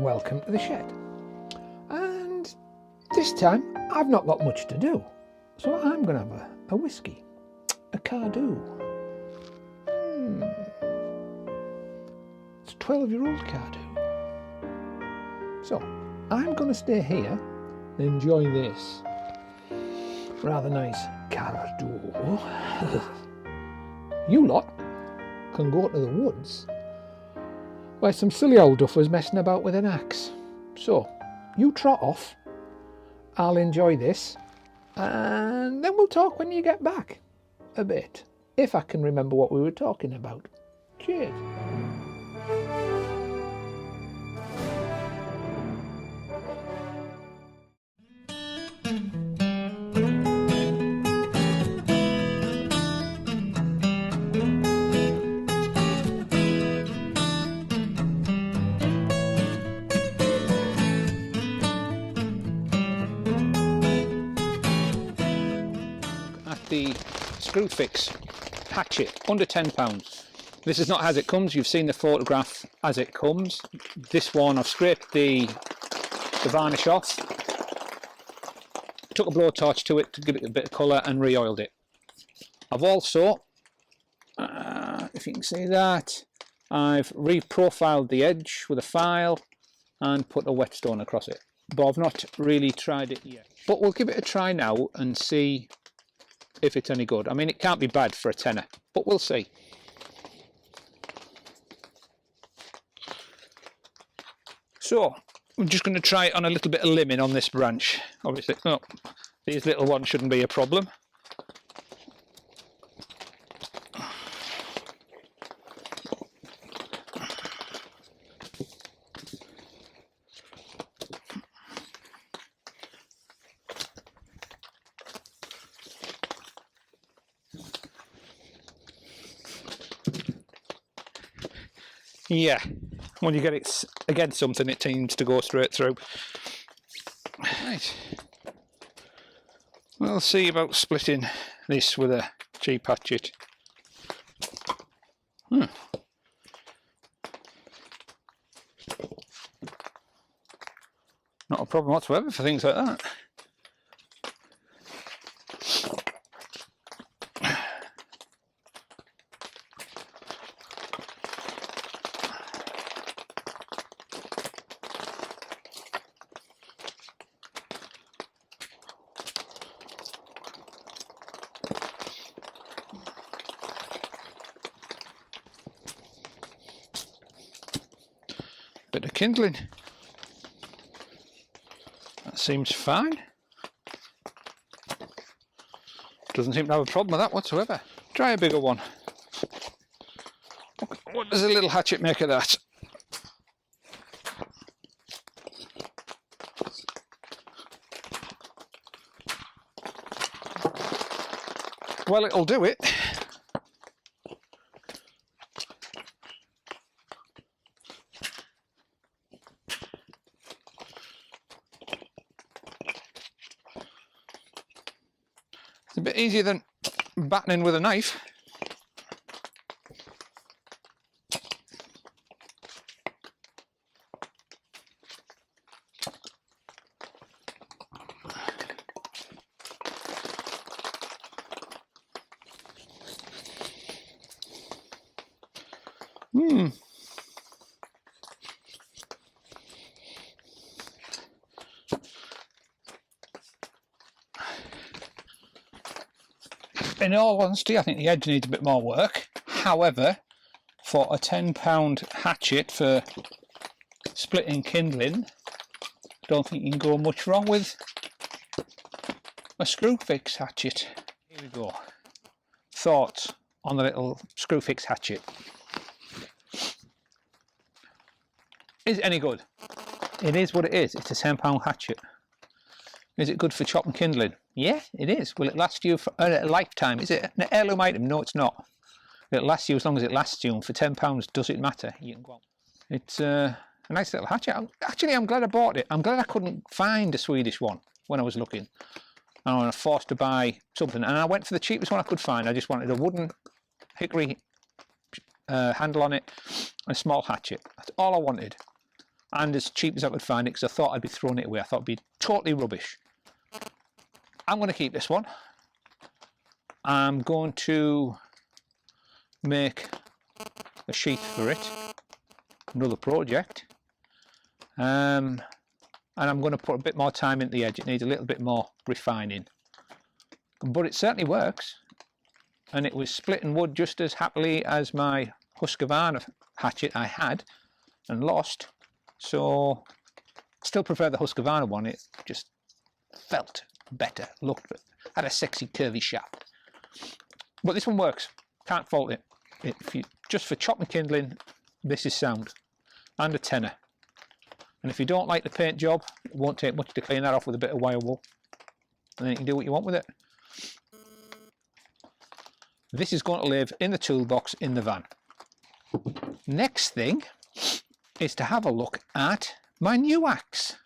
welcome to the shed. And this time I've not got much to do, so I'm going to have a whisky, a Cardew. It's a 12-year-old Cardew. So I'm going to stay here and enjoy this rather nice Cardew. You lot can go to the woods where some silly old duffer's messing about with an axe. So you trot off, I'll enjoy this, and then we'll talk when you get back a bit, if I can remember what we were talking about. Cheers. The Screwfix Hatchet, under £10. This is not as it comes. You've seen the photograph as it comes. This one, I've scraped the varnish off, took a blowtorch to it to give it a bit of colour and re-oiled it. I've also, if you can see that, I've re-profiled the edge with a file and put a whetstone across it, but I've not really tried it yet. But we'll give it a try now and see if it's any good. I mean, it can't be bad for a tenner, but we'll see. So I'm just going to try it on a little bit of liming on this branch. Obviously, oh, these little ones shouldn't be a problem. Yeah, when you get it against something, it tends to go straight through. Right, we'll see about splitting this with a cheap hatchet. Not a problem whatsoever for things like that. Bit of kindling. That seems fine. Doesn't seem to have a problem with that whatsoever. Try a bigger one. What does a little hatchet make of that? Well, it'll do it. It's a bit easier than battening with a knife. In all honesty, I think the edge needs a bit more work. However, for a £10 hatchet for splitting kindling, don't think you can go much wrong with a Screwfix hatchet. Here we go. Thoughts on the little Screwfix hatchet. Is it any good? It is what it is. It's a £10 hatchet. Is it good for chopping kindling? Yeah, it is. Will it last you for a lifetime? Is it an heirloom item? No, it's not. It'll last you as long as it lasts you, and for £10, does it matter? You can go on. It's a nice little hatchet. I'm glad I bought it. I'm glad I couldn't find a Swedish one when I was looking. And I was forced to buy something, and I went for the cheapest one I could find. I just wanted a wooden hickory handle on it, and a small hatchet. That's all I wanted. and as cheap as I could find it, because I thought I'd be throwing it away. I thought it'd be totally rubbish. I'm going to keep this one. I'm going to make a sheath for it, another project, and I'm going to put a bit more time into the edge. It needs a little bit more refining, but it certainly works, and it was splitting wood just as happily as my Husqvarna hatchet I had and lost. So still prefer the Husqvarna one. It just felt better, looked better, had a sexy curvy shaft. But this one works, can't fault it. If you just for chopping kindling, this is sound, and a tenner. And if you don't like the paint job, it won't take much to clean that off with a bit of wire wool, and then you can do what you want with it. This is going to live in the toolbox in the van. Next thing is to have a look at my new axe.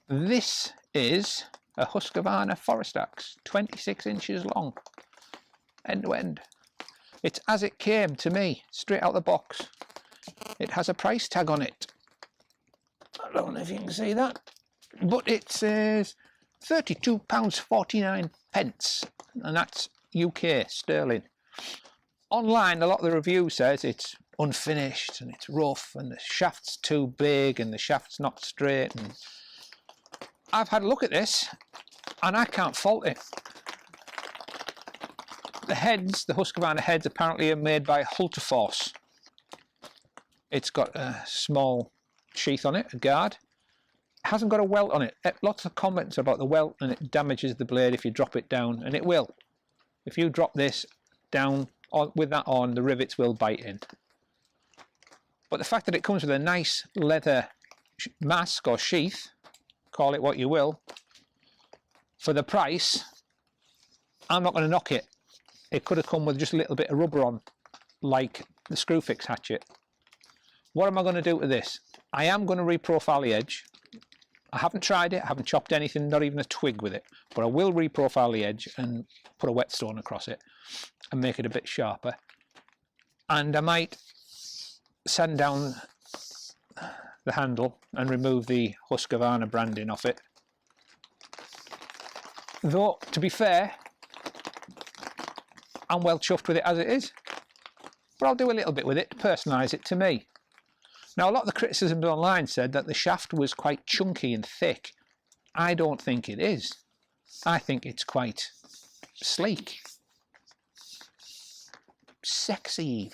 This is a Husqvarna Forest Axe, 26 inches long, end to end. It's as it came to me, straight out the box. It has a price tag on it. I don't know if you can see that, but it says £32.49, and that's UK sterling. Online, a lot of the review says it's unfinished and it's rough and the shaft's too big and the shaft's not straight. And I've had a look at this and I can't fault it. The heads, the Husqvarna heads, apparently are made by Force. It's got a small sheath on it, a guard. It hasn't got a welt on it. Lots of comments about the welt, and it damages the blade if you drop it down, and it will. If you drop this down with that on, the rivets will bite in. But the fact that it comes with a nice leather mask or sheath, call it what you will, for the price, I'm not going to knock it. It could have come with just a little bit of rubber on, like the Screwfix hatchet. What am I going to do to this? I am going to reprofile the edge. I haven't tried it, I haven't chopped anything, not even a twig with it, but I will reprofile the edge and put a whetstone across it and make it a bit sharper. And I might sand down the handle and remove the Husqvarna branding off it. Though, to be fair, I'm well chuffed with it as it is, but I'll do a little bit with it to personalise it to me. Now, a lot of the criticisms online said that the shaft was quite chunky and thick. I don't think it is. I think it's quite sleek. Sexy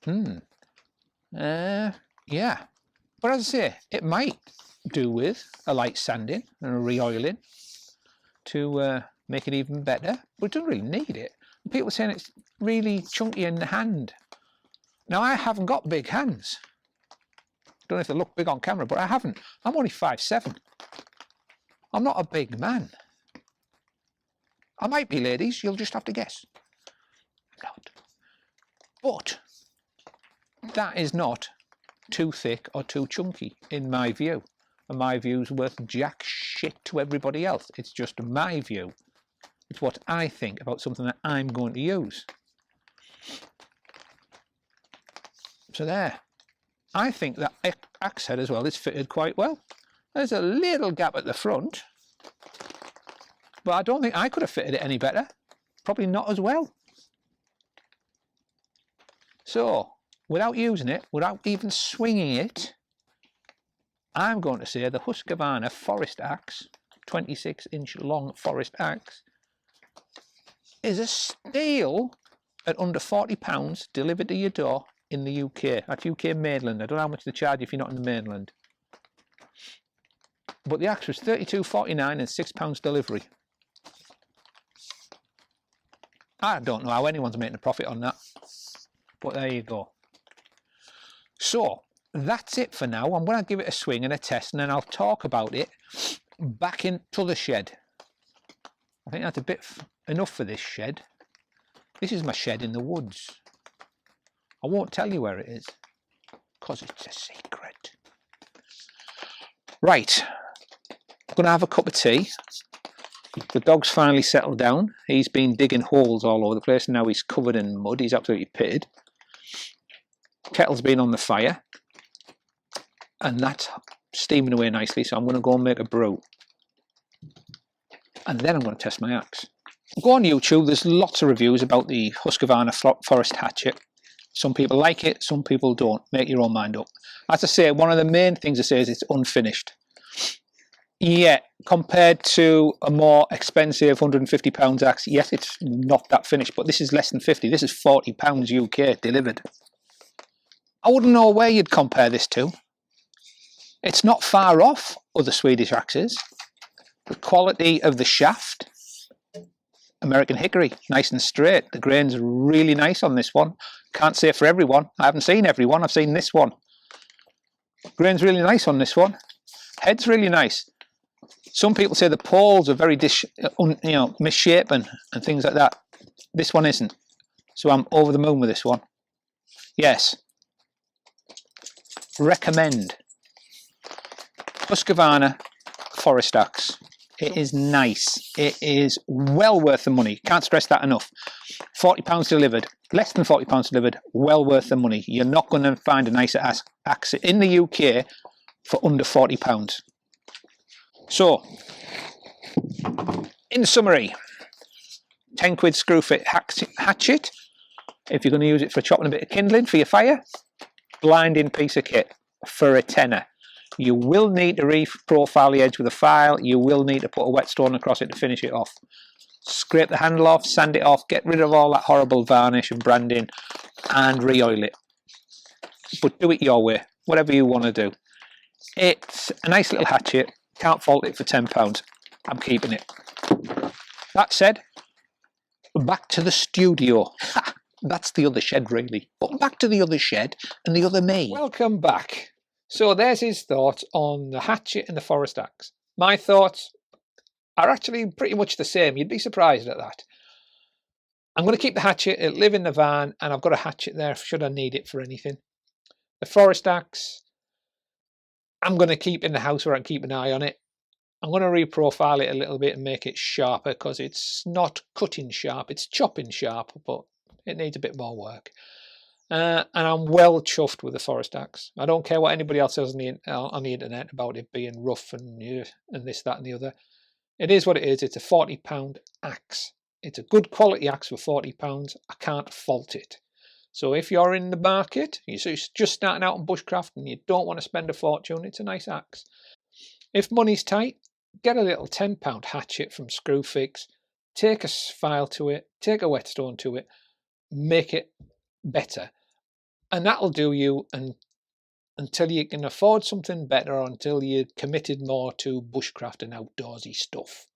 even. Yeah. But as I say, it might do with a light sanding and a re-oiling to make it even better, but it doesn't really need it. People are saying it's really chunky in the hand. Now, I haven't got big hands. Don't know if they look big on camera, but I haven't. I'm only 5'7". I'm not a big man. I might be, ladies, you'll just have to guess. Not. But that is not too thick or too chunky, in my view. And my view's worth jack shit to everybody else. It's just my view. It's what I think about something that I'm going to use. So there. I think that axe head as well is fitted quite well. There's a little gap at the front, but I don't think I could have fitted it any better. Probably not as well. So, without using it, without even swinging it, I'm going to say the Husqvarna Forest Axe, 26-inch long Forest Axe, is a steal at under £40 delivered to your door in the UK, at UK mainland. I don't know how much they charge if you're not in the mainland. But the axe was £32.49 and £6 delivery. I don't know how anyone's making a profit on that. But there you go. So, that's it for now. I'm going to give it a swing and a test, and then I'll talk about it back into the shed. I think that's a bit enough for this shed. This is my shed in the woods. I won't tell you where it is, because it's a secret. Right, I'm going to have a cup of tea. The dog's finally settled down. He's been digging holes all over the place, and now he's covered in mud. He's absolutely pitted. Kettle's been on the fire. and that's steaming away nicely. So I'm going to go and make a brew, and then I'm going to test my axe. Go on YouTube, there's lots of reviews about the Husqvarna Forest Hatchet. Some people like it, some people don't. Make your own mind up. As I say, one of the main things I say is it's unfinished. Yeah, compared to a more expensive £150 axe, yes, it's not that finished, but this is less than 50. This is £40 UK delivered. I wouldn't know where you'd compare this to. It's not far off other Swedish axes. The quality of the shaft, American hickory, nice and straight. The grain's really nice on this one. Can't say for everyone. I haven't seen everyone. I've seen this one. Grain's really nice on this one. Head's really nice. Some people say the poles are very misshapen and things like that. This one isn't. So I'm over the moon with this one. Yes. Recommend. Husqvarna Forest Axe. It is nice. It is well worth the money. Can't stress that enough. £40 delivered. Less than £40 delivered. Well worth the money. You're not going to find a nicer axe in the UK for under £40. So, in summary, 10 quid Screwfix Hatchet. If you're going to use it for chopping a bit of kindling for your fire, blinding piece of kit for a tenner. You will need to re-profile the edge with a file. You will need to put a whetstone across it to finish it off. Scrape the handle off, sand it off, get rid of all that horrible varnish and branding, and re-oil it. But do it your way, whatever you want to do. It's a nice little hatchet. Can't fault it for £10. I'm keeping it. That said, back to the studio. Ha! That's the other shed, really. But back to the other shed and the other me. Welcome back. So there's his thoughts on the hatchet and the Forest Axe. My thoughts are actually pretty much the same. You'd be surprised at that. I'm going to keep the hatchet. It'll live in the van, and I've got a hatchet there should I need it for anything. The Forest Axe, I'm going to keep in the house where I can keep an eye on it. I'm going to reprofile it a little bit and make it sharper, because it's not cutting sharp, it's chopping sharp, but it needs a bit more work. And I'm well chuffed with the Forest Axe. I don't care what anybody else says on the internet about it being rough and this, that and the other. It is what it is. It's a £40 axe. It's a good quality axe for £40. I can't fault it. So if you're in the market, you're just starting out on bushcraft and you don't want to spend a fortune, it's a nice axe. If money's tight, get a little £10 hatchet from Screwfix, take a file to it, take a whetstone to it, make it better. And that'll do you until you can afford something better, or until you're committed more to bushcraft and outdoorsy stuff.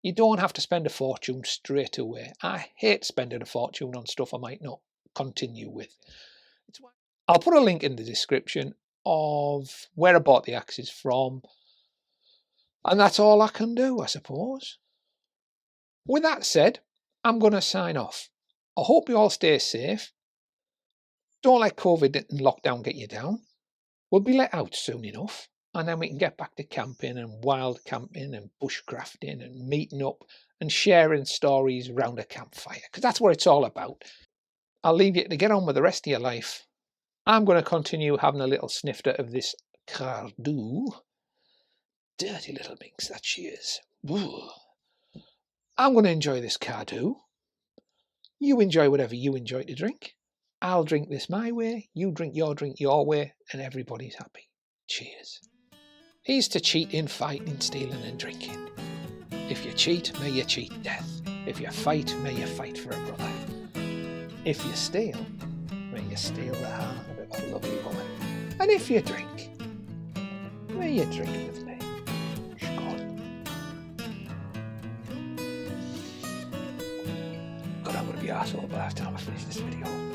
You don't have to spend a fortune straight away. I hate spending a fortune on stuff I might not continue with. I'll put a link in the description of where I bought the axes from, and that's all I can do, I suppose. With that said, I'm going to sign off. I hope you all stay safe. Don't let COVID and lockdown get you down. We'll be let out soon enough, and then we can get back to camping and wild camping and bushcrafting and meeting up and sharing stories round a campfire, because that's what it's all about. I'll leave you to get on with the rest of your life. I'm going to continue having a little snifter of this Cardew. Dirty little minx that she is. Ooh. I'm going to enjoy this Cardew. You enjoy whatever you enjoy to drink. I'll drink this my way, you drink your way, and everybody's happy. Cheers. Here's to cheating, fighting, stealing and drinking. If you cheat, may you cheat death. If you fight, may you fight for a brother. If you steal, may you steal the heart of a lovely woman. And if you drink, may you drink with me. God, I'm going to be arsehole by the time I finish this video.